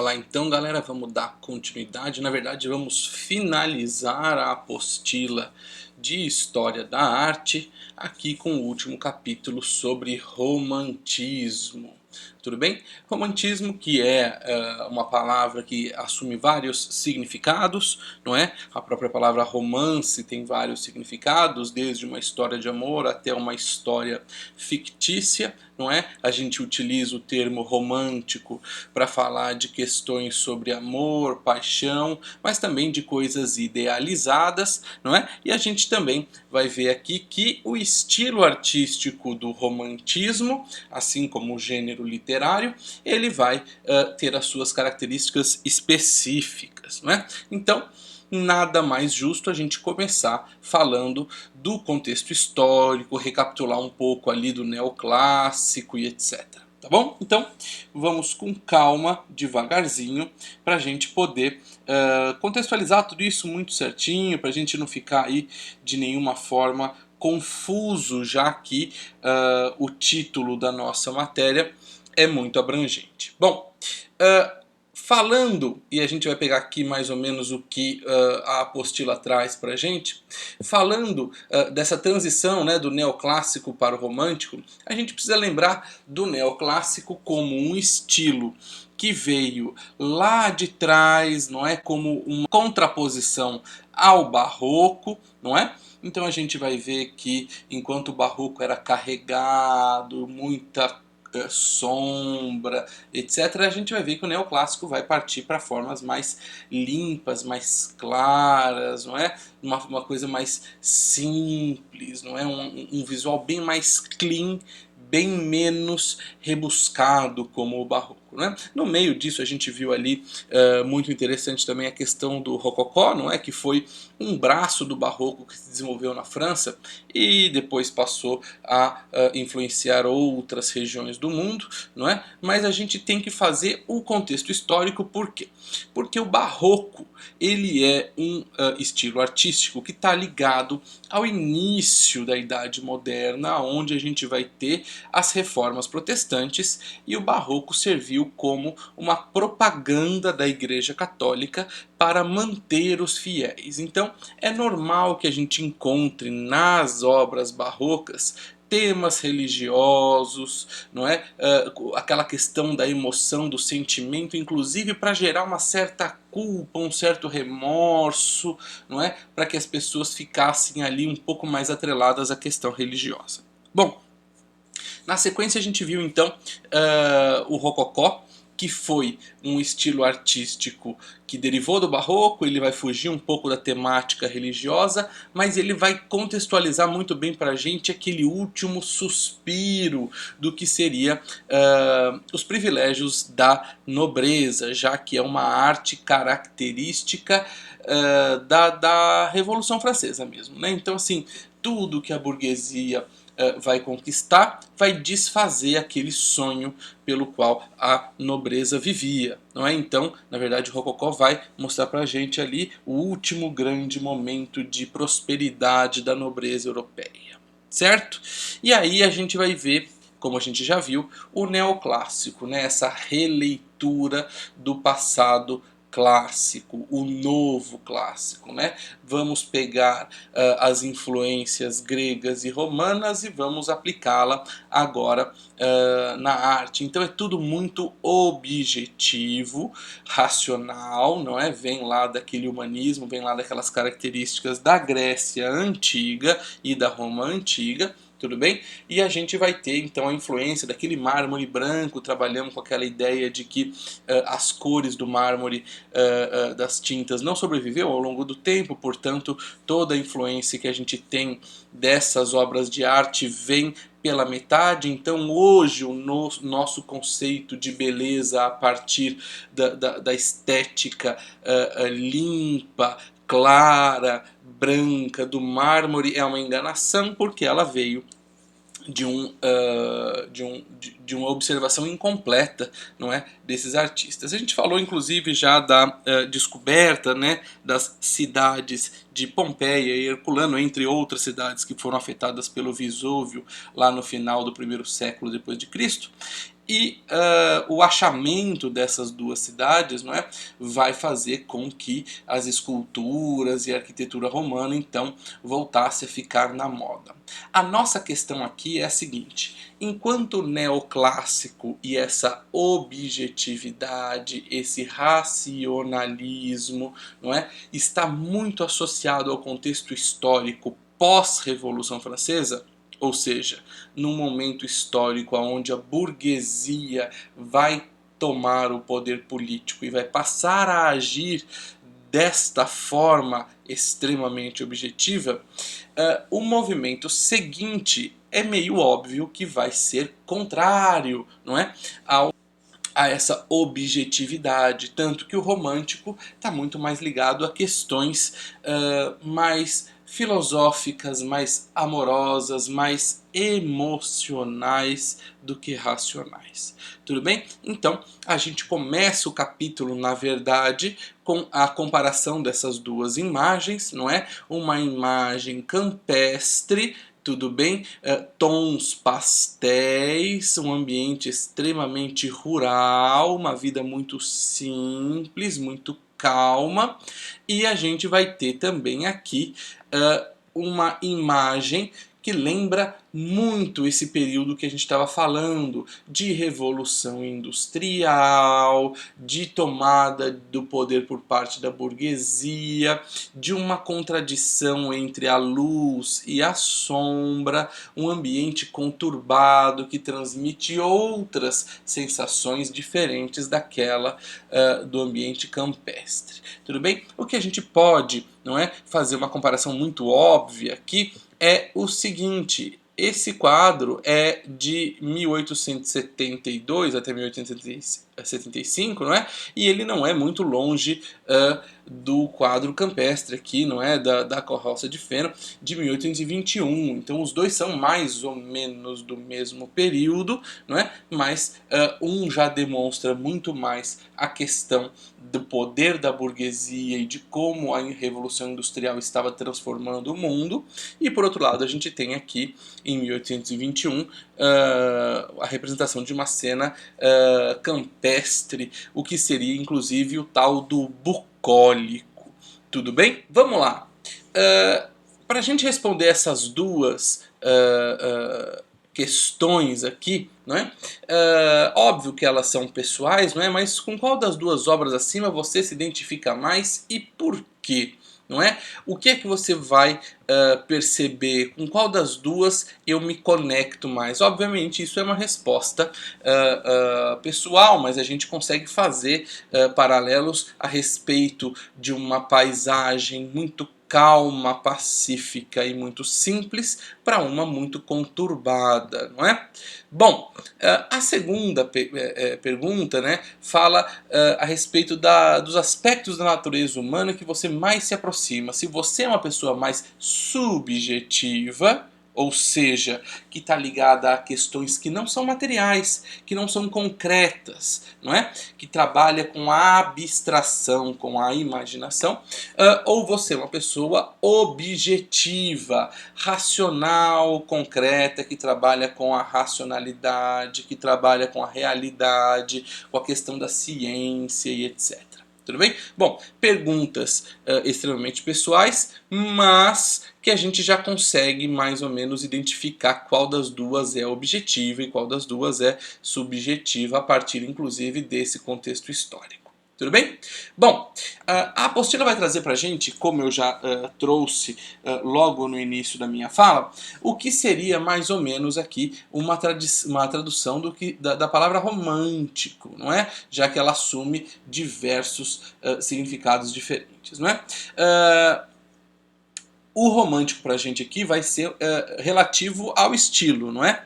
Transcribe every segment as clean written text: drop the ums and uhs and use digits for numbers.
lá então, galera, vamos dar continuidade. Na verdade, vamos finalizar a apostila de História da Arte aqui com o último capítulo sobre romantismo. Tudo bem? Romantismo, que é uma palavra que assume vários significados, não é? A própria palavra romance tem vários significados, desde uma história de amor até uma história fictícia, não é? A gente utiliza o termo romântico para falar de questões sobre amor, paixão, mas também de coisas idealizadas, não é? E a gente também vai ver aqui que o estilo artístico do romantismo, assim como o gênero literário, ele vai ter as suas características específicas, não é? Então, nada mais justo a gente começar falando do contexto histórico, recapitular um pouco ali do neoclássico e etc. Tá bom? Então, vamos com calma, devagarzinho, para a gente poder contextualizar tudo isso muito certinho, para a gente não ficar aí de nenhuma forma confuso, já que o título da nossa matéria é muito abrangente. Bom, falando, e a gente vai pegar aqui mais ou menos o que a apostila traz para a gente, falando dessa transição, né, do neoclássico para o romântico, a gente precisa lembrar do neoclássico como um estilo que veio lá de trás, não é, como uma contraposição ao barroco, não é? Então a gente vai ver que enquanto o barroco era carregado, muita sombra, etc., a gente vai ver que o neoclássico vai partir para formas mais limpas, mais claras, não é? Uma coisa mais simples, não é? Um visual bem mais clean, bem menos rebuscado como o barroco. Né? No meio disso a gente viu ali muito interessante também a questão do rococó, não é? Que foi um braço do barroco que se desenvolveu na França e depois passou a influenciar outras regiões do mundo, não é? Mas a gente tem que fazer o contexto histórico, por quê? Porque o barroco ele é um estilo artístico que está ligado ao início da Idade Moderna, onde a gente vai ter as reformas protestantes, e o barroco serviu como uma propaganda da Igreja Católica para manter os fiéis. Então é normal que a gente encontre nas obras barrocas temas religiosos, não é? Aquela questão da emoção, do sentimento, inclusive para gerar uma certa culpa, um certo remorso, não é? Para que as pessoas ficassem ali um pouco mais atreladas à questão religiosa. Bom, na sequência a gente viu então o rococó, que foi um estilo artístico que derivou do barroco. Ele vai fugir um pouco da temática religiosa, mas ele vai contextualizar muito bem para a gente aquele último suspiro do que seria os privilégios da nobreza, já que é uma arte característica da Revolução Francesa mesmo, né? Então assim, tudo que a burguesia vai conquistar, vai desfazer aquele sonho pelo qual a nobreza vivia, não é? Então, na verdade, o rococó vai mostrar pra gente ali o último grande momento de prosperidade da nobreza europeia, certo? E aí a gente vai ver, como a gente já viu, o neoclássico, né? Essa releitura do passado clássico, o novo clássico, né? Vamos pegar as influências gregas e romanas e vamos aplicá-la agora na arte. Então é tudo muito objetivo, racional, não é? Vem lá daquele humanismo, vem lá daquelas características da Grécia antiga e da Roma antiga. Tudo bem? E a gente vai ter então a influência daquele mármore branco, trabalhando com aquela ideia de que as cores do mármore, das tintas, não sobreviveu ao longo do tempo, portanto toda a influência que a gente tem dessas obras de arte vem pela metade. Então hoje o nosso conceito de beleza a partir da estética limpa, clara, branca do mármore é uma enganação, porque ela veio de uma observação incompleta, não é, desses artistas. A gente falou inclusive já da descoberta, né, das cidades de Pompeia e Herculano, entre outras cidades que foram afetadas pelo Vesúvio lá no final do primeiro século depois de Cristo. e o achamento dessas duas cidades, não é, vai fazer com que as esculturas e a arquitetura romana então voltasse a ficar na moda. A nossa questão aqui é a seguinte: enquanto o neoclássico e essa objetividade, esse racionalismo, não é, está muito associado ao contexto histórico pós-Revolução Francesa, ou seja, num momento histórico onde a burguesia vai tomar o poder político e vai passar a agir desta forma extremamente objetiva, o movimento seguinte é meio óbvio que vai ser contrário, não é, a essa objetividade, tanto que o romântico está muito mais ligado a questões mais filosóficas, mais amorosas, mais emocionais do que racionais. Tudo bem? Então, a gente começa o capítulo, na verdade, com a comparação dessas duas imagens, não é? Uma imagem campestre, tudo bem? Tons pastéis, um ambiente extremamente rural, uma vida muito simples, muito calma. E a gente vai ter também aqui uma imagem que lembra muito esse período que a gente estava falando, de revolução industrial, de tomada do poder por parte da burguesia, de uma contradição entre a luz e a sombra, um ambiente conturbado que transmite outras sensações diferentes daquela do ambiente campestre. Tudo bem? O que a gente pode, não é, fazer uma comparação muito óbvia aqui é o seguinte: esse quadro é de 1872 até 1875, não é? E ele não é muito longe do quadro campestre aqui, não é? Da carroça de feno, de 1821. Então os dois são mais ou menos do mesmo período, não é? Mas um já demonstra muito mais a questão do poder da burguesia e de como a Revolução Industrial estava transformando o mundo, e por outro lado a gente tem aqui em 1821 a representação de uma cena campestre, o que seria inclusive o tal do bucólico. Tudo bem? Vamos lá. Para a gente responder essas duas questões aqui, não é? Óbvio que elas são pessoais, não é? Mas com qual das duas obras acima você se identifica mais e por quê? Não é? O que é que você vai perceber? Com qual das duas eu me conecto mais? Obviamente isso é uma resposta pessoal, mas a gente consegue fazer paralelos a respeito de uma paisagem muito calma, pacífica e muito simples para uma muito conturbada, não é? Bom, a segunda pergunta, né, fala a respeito dos aspectos da natureza humana que você mais se aproxima. Se você é uma pessoa mais subjetiva, ou seja, que está ligada a questões que não são materiais, que não são concretas, não é? Que trabalha com a abstração, com a imaginação, ou você é uma pessoa objetiva, racional, concreta, que trabalha com a racionalidade, que trabalha com a realidade, com a questão da ciência e etc. Tudo bem? Bom, perguntas extremamente pessoais, mas que a gente já consegue mais ou menos identificar qual das duas é objetiva e qual das duas é subjetiva, a partir inclusive desse contexto histórico. Tudo bem? Bom, a apostila vai trazer para a gente, como eu já trouxe logo no início da minha fala, o que seria mais ou menos aqui uma tradução da palavra romântico, não é? Já que ela assume diversos significados diferentes, não é? O romântico para a gente aqui vai ser relativo ao estilo, não é?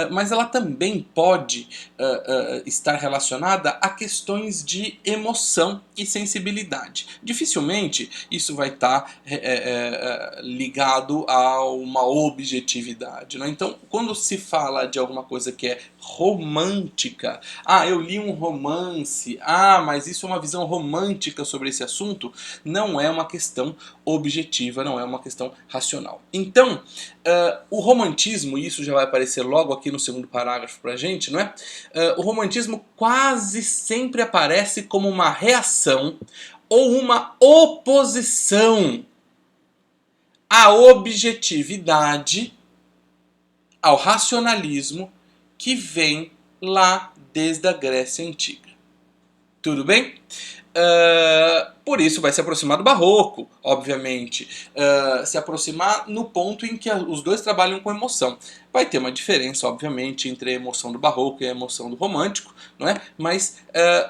Mas ela também pode estar relacionada a questões de emoção e sensibilidade. Dificilmente isso vai estar ligado a uma objetividade, não é? Então, quando se fala de alguma coisa que é romântica, eu li um romance, mas isso é uma visão romântica sobre esse assunto, não é uma questão objetiva, não é uma questão questão racional. Então, o romantismo, e isso já vai aparecer logo aqui no segundo parágrafo pra gente, não é? O romantismo quase sempre aparece como uma reação ou uma oposição à objetividade, ao racionalismo que vem lá desde a Grécia Antiga. Tudo bem? Por isso vai se aproximar do barroco, obviamente. Se aproximar no ponto em que os dois trabalham com emoção. Vai ter uma diferença, obviamente, entre a emoção do barroco e a emoção do romântico, não é? Mas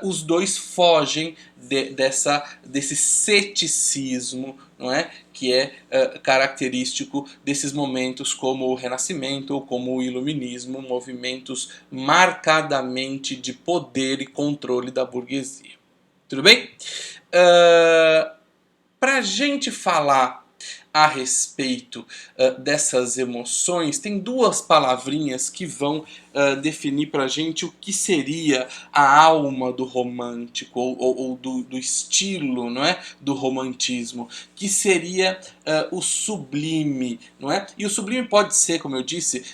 os dois fogem desse ceticismo, não é? Que é característico desses momentos como o Renascimento ou como o Iluminismo, movimentos marcadamente de poder e controle da burguesia. Tudo bem? Para a gente falar a respeito dessas emoções, tem duas palavrinhas que vão definir para a gente o que seria a alma do romântico ou do estilo, não é? Do romantismo, que seria o sublime, não é? E o sublime pode ser, como eu disse,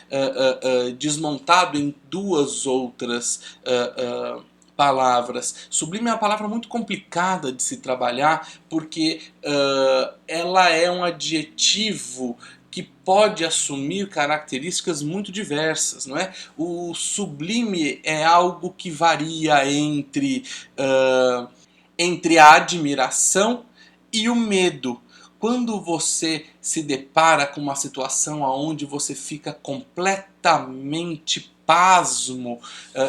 desmontado em duas outras palavras. Sublime é uma palavra muito complicada de se trabalhar porque ela é um adjetivo que pode assumir características muito diversas, não é? O sublime é algo que varia entre a admiração e o medo. Quando você se depara com uma situação onde você fica completamente pasmo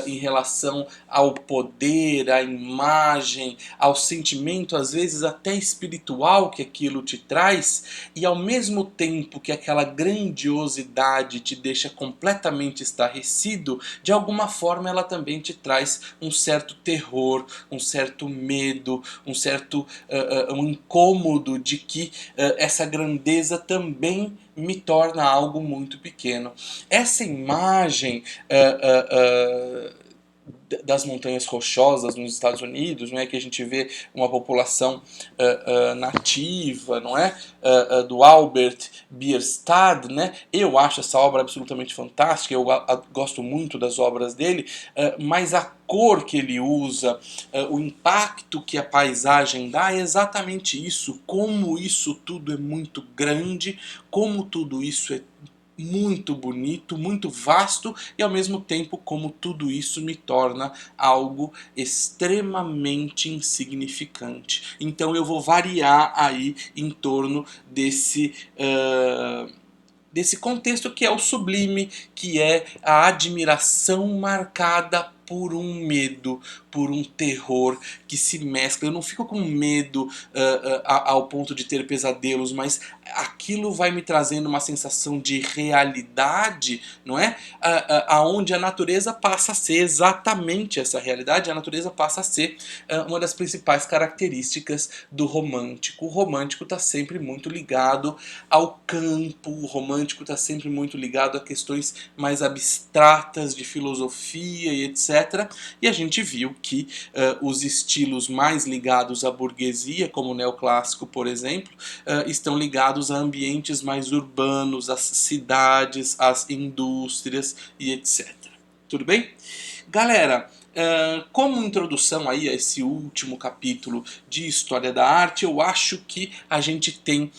em relação ao poder, à imagem, ao sentimento, às vezes até espiritual que aquilo te traz, e ao mesmo tempo que aquela grandiosidade te deixa completamente estarrecido, de alguma forma ela também te traz um certo terror, um certo medo, um certo um incômodo de que essa grandeza também me torna algo muito pequeno. Essa imagem das montanhas rochosas nos Estados Unidos, não é, que a gente vê uma população nativa, não é, do Albert Bierstadt, né? Eu acho essa obra absolutamente fantástica, eu gosto muito das obras dele, mas a cor que ele usa, o impacto que a paisagem dá é exatamente isso, como isso tudo é muito grande, como tudo isso é muito bonito, muito vasto, e ao mesmo tempo como tudo isso me torna algo extremamente insignificante. Então eu vou variar aí em torno desse contexto que é o sublime, que é a admiração marcada por um medo, por um terror que se mescla. Eu não fico com medo ao ponto de ter pesadelos, mas aquilo vai me trazendo uma sensação de realidade, não é? Aonde a natureza passa a ser exatamente essa realidade, a natureza passa a ser uma das principais características do romântico. O romântico está sempre muito ligado ao campo, o romântico está sempre muito ligado a questões mais abstratas de filosofia e etc. E a gente viu que os estilos mais ligados à burguesia, como o neoclássico, por exemplo, estão ligados a ambientes mais urbanos, às cidades, às indústrias e etc. Tudo bem? Galera, como introdução aí a esse último capítulo de História da Arte, eu acho que a gente tem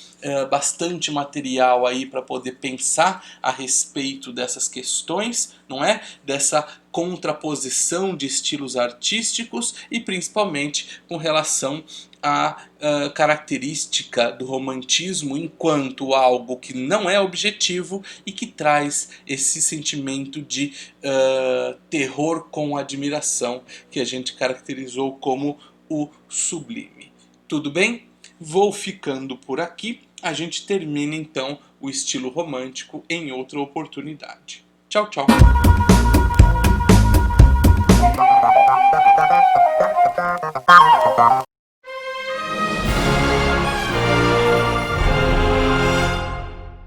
bastante material aí para poder pensar a respeito dessas questões, não é? Dessa contraposição de estilos artísticos e principalmente com relação à característica do romantismo enquanto algo que não é objetivo e que traz esse sentimento de terror com admiração que a gente caracterizou como o sublime. Tudo bem? Vou ficando por aqui. A gente termina então o estilo romântico em outra oportunidade. Tchau, tchau.